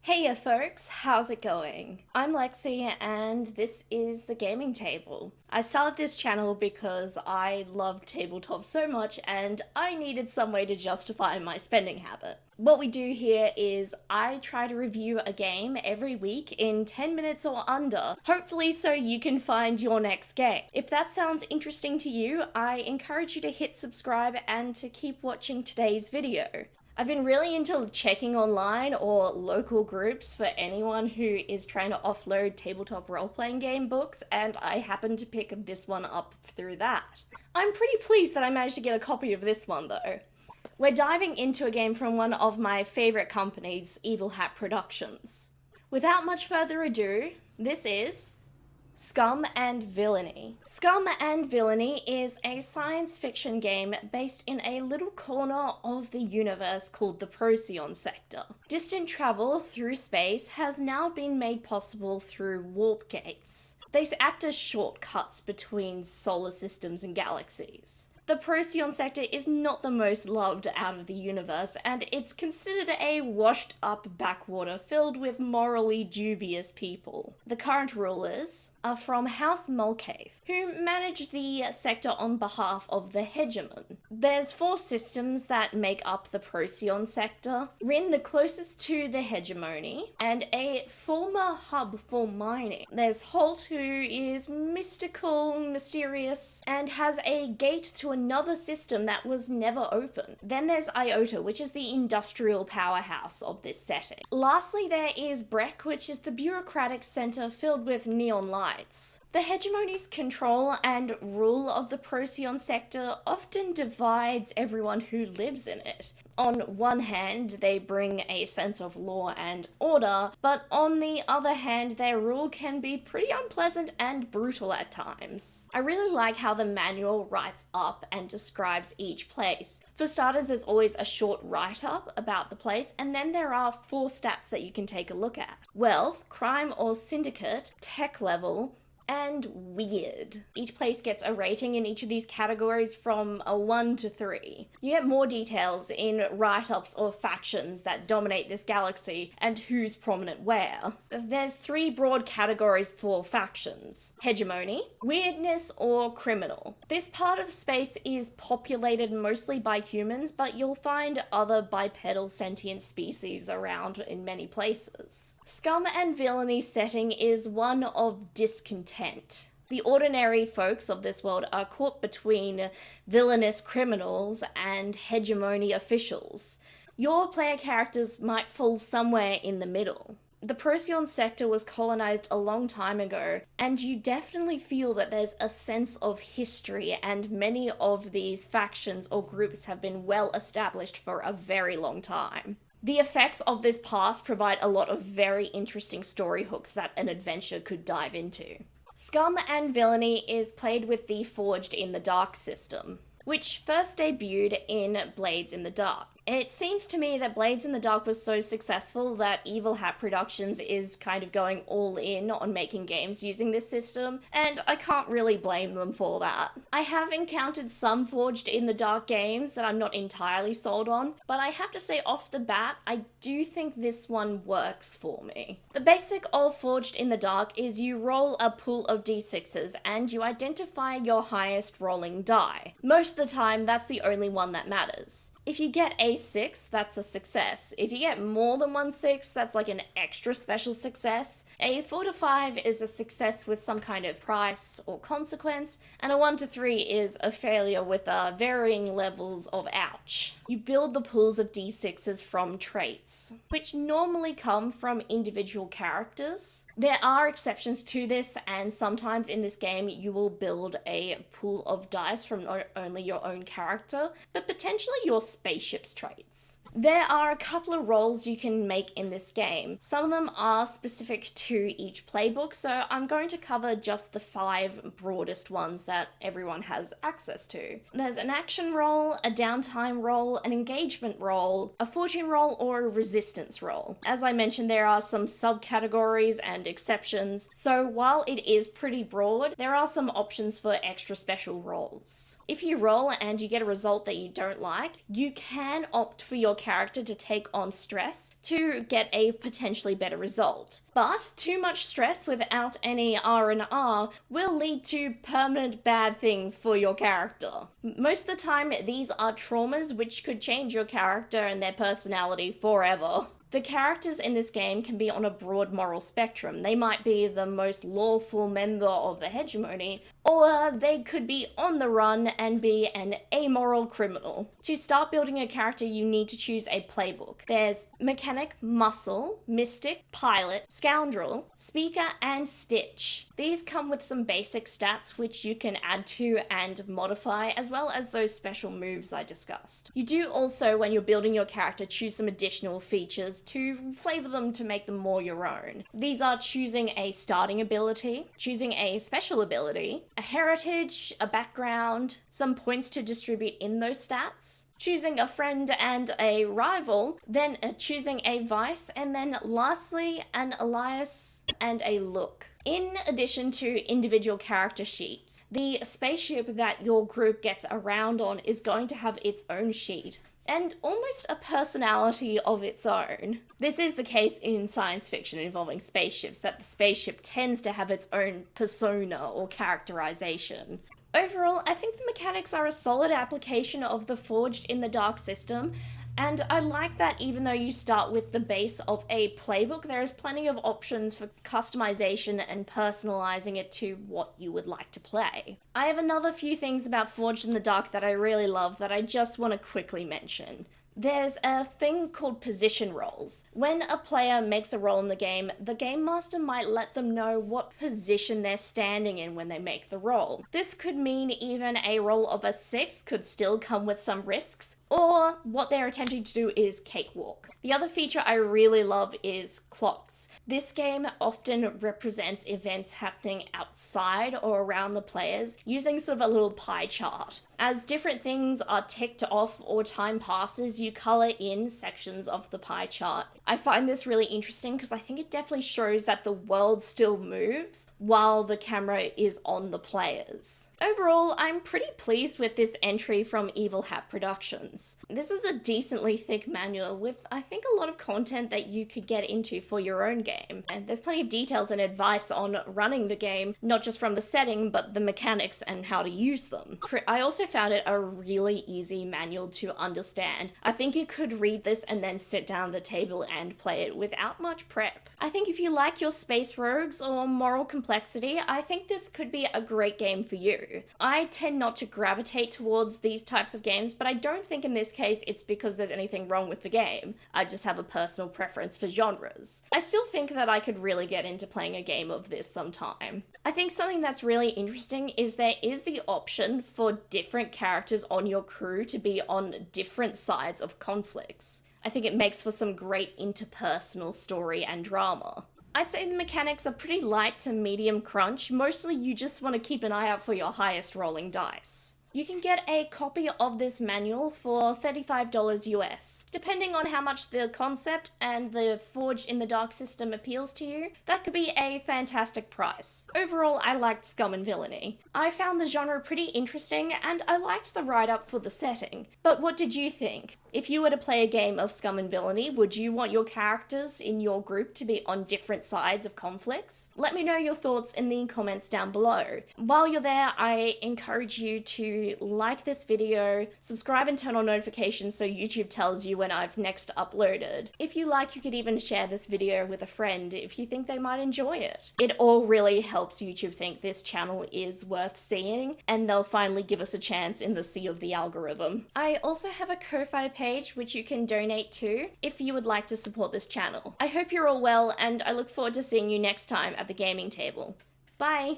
Heya folks, how's it going? I'm Lexi and this is the gaming table. I started this channel because I love tabletop so much and I needed some way to justify my spending habit. What we do here is I try to review a game every week in 10 minutes or under, hopefully so you can find your next game. If that sounds interesting to you, I encourage you to hit subscribe and to keep watching today's video. I've been really into checking online or local groups for anyone who is trying to offload tabletop role-playing game books, and I happened to pick this one up through that. I'm pretty pleased that I managed to get a copy of this one though. We're diving into a game from one of my favourite companies, Evil Hat Productions. Without much further ado, this is Scum and Villainy. Scum and Villainy is a science fiction game based in a little corner of the universe called the Procyon sector. Distant travel through space has now been made possible through warp gates. They act as shortcuts between solar systems and galaxies. The Procyon sector is not the most loved out of the universe, and it's considered a washed-up backwater filled with morally dubious people. The current rulers are from House Mulcahy, who manage the sector on behalf of the hegemon. There's 4 systems that make up the Procyon sector, Rin the closest to the hegemony, and a former hub for mining. There's Holt, who is mystical, mysterious, and has a gate to another system that was never opened. Then there's Iota, which is the industrial powerhouse of this setting. Lastly, there is Breck, which is the bureaucratic center filled with neon lights. The hegemony's control and rule of the Procyon sector often divides everyone who lives in it. On one hand, they bring a sense of law and order, but on the other hand, their rule can be pretty unpleasant and brutal at times. I really like how the manual writes up and describes each place. For starters, there's always a short write-up about the place, and then there are 4 stats that you can take a look at: wealth, crime or syndicate, tech level, and weird. Each place gets a rating in each of these categories from a 1 to 3. You get more details in write-ups or factions that dominate this galaxy and who's prominent where. There's 3 broad categories for factions: hegemony, weirdness, or criminal. This part of space is populated mostly by humans, but you'll find other bipedal sentient species around in many places. Scum and Villainy setting is one of discontent. The ordinary folks of this world are caught between villainous criminals and hegemony officials. Your player characters might fall somewhere in the middle. The Procyon sector was colonized a long time ago, and you definitely feel that there's a sense of history, and many of these factions or groups have been well established for a very long time. The effects of this past provide a lot of very interesting story hooks that an adventure could dive into. Scum and Villainy is played with the Forged in the Dark system, which first debuted in Blades in the Dark. It seems to me that Blades in the Dark was so successful that Evil Hat Productions is kind of going all in on making games using this system, and I can't really blame them for that. I have encountered some Forged in the Dark games that I'm not entirely sold on, but I have to say off the bat, I do think this one works for me. The basic of Forged in the Dark is you roll a pool of d6s and you identify your highest rolling die. Most of the time, that's the only one that matters. If you get a 6, that's a success. If you get more than 1 6, that's like an extra special success. A 4 to 5 is a success with some kind of price or consequence, and a 1 to 3 is a failure with varying levels of ouch. You build the pools of d6s from traits, which normally come from individual characters. There are exceptions to this, and sometimes in this game you will build a pool of dice from not only your own character, but potentially your spaceship's traits. There are a couple of roles you can make in this game. Some of them are specific to each playbook, so I'm going to cover just the 5 broadest ones that everyone has access to. There's an action role, a downtime role, an engagement role, a fortune role, or a resistance role. As I mentioned, there are some subcategories and exceptions, so while it is pretty broad, there are some options for extra special roles. If you roll and you get a result that you don't like, you can opt for your character to take on stress to get a potentially better result. But too much stress without any R&R will lead to permanent bad things for your character. Most of the time, these are traumas which could change your character and their personality forever. The characters in this game can be on a broad moral spectrum. They might be the most lawful member of the hegemony, or they could be on the run and be an amoral criminal. To start building a character, you need to choose a playbook. There's Mechanic, Muscle, Mystic, Pilot, Scoundrel, Speaker, and Stitch. These come with some basic stats which you can add to and modify, as well as those special moves I discussed. You do also, when you're building your character, choose some additional features to flavor them to make them more your own. These are choosing a starting ability, choosing a special ability, a heritage, a background, some points to distribute in those stats, choosing a friend and a rival, then choosing a vice, and then lastly an alias and a look. In addition to individual character sheets, the spaceship that your group gets around on is going to have its own sheet and almost a personality of its own. This is the case in science fiction involving spaceships, that the spaceship tends to have its own persona or characterization. Overall, I think the mechanics are a solid application of the Forged in the Dark system, and I like that even though you start with the base of a playbook, there is plenty of options for customization and personalizing it to what you would like to play. I have another few things about Forged in the Dark that I really love that I just want to quickly mention. There's a thing called position rolls. When a player makes a roll in the Game Master might let them know what position they're standing in when they make the roll. This could mean even a roll of a 6 could still come with some risks, or what they're attempting to do is cakewalk. The other feature I really love is clocks. This game often represents events happening outside or around the players using sort of a little pie chart. As different things are ticked off or time passes, you color in sections of the pie chart. I find this really interesting because I think it definitely shows that the world still moves while the camera is on the players. Overall, I'm pretty pleased with this entry from Evil Hat Productions. This is a decently thick manual with, I think, a lot of content that you could get into for your own game. And there's plenty of details and advice on running the game, not just from the setting, but the mechanics and how to use them. I also found it a really easy manual to understand. I think you could read this and then sit down at the table and play it without much prep. I think if you like your space rogues or moral complexity, I think this could be a great game for you. I tend not to gravitate towards these types of games, but I don't think in this case it's because there's anything wrong with the game. I just have a personal preference for genres. I still think that I could really get into playing a game of this sometime. I think something that's really interesting is there is the option for different characters on your crew to be on different sides of conflicts. I think it makes for some great interpersonal story and drama. I'd say the mechanics are pretty light to medium crunch, mostly you just want to keep an eye out for your highest rolling dice. You can get a copy of this manual for $35 US. Depending on how much the concept and the Forged in the Dark system appeals to you, that could be a fantastic price. Overall, I liked Scum and Villainy. I found the genre pretty interesting, and I liked the write-up for the setting. But what did you think? If you were to play a game of Scum and Villainy, would you want your characters in your group to be on different sides of conflicts? Let me know your thoughts in the comments down below. While you're there, I encourage you to like this video, subscribe and turn on notifications so YouTube tells you when I've next uploaded. If you like, you could even share this video with a friend if you think they might enjoy it. It all really helps YouTube think this channel is worth seeing, and they'll finally give us a chance in the sea of the algorithm. I also have a Ko-Fi page which you can donate to if you would like to support this channel. I hope you're all well, and I look forward to seeing you next time at the gaming table. Bye!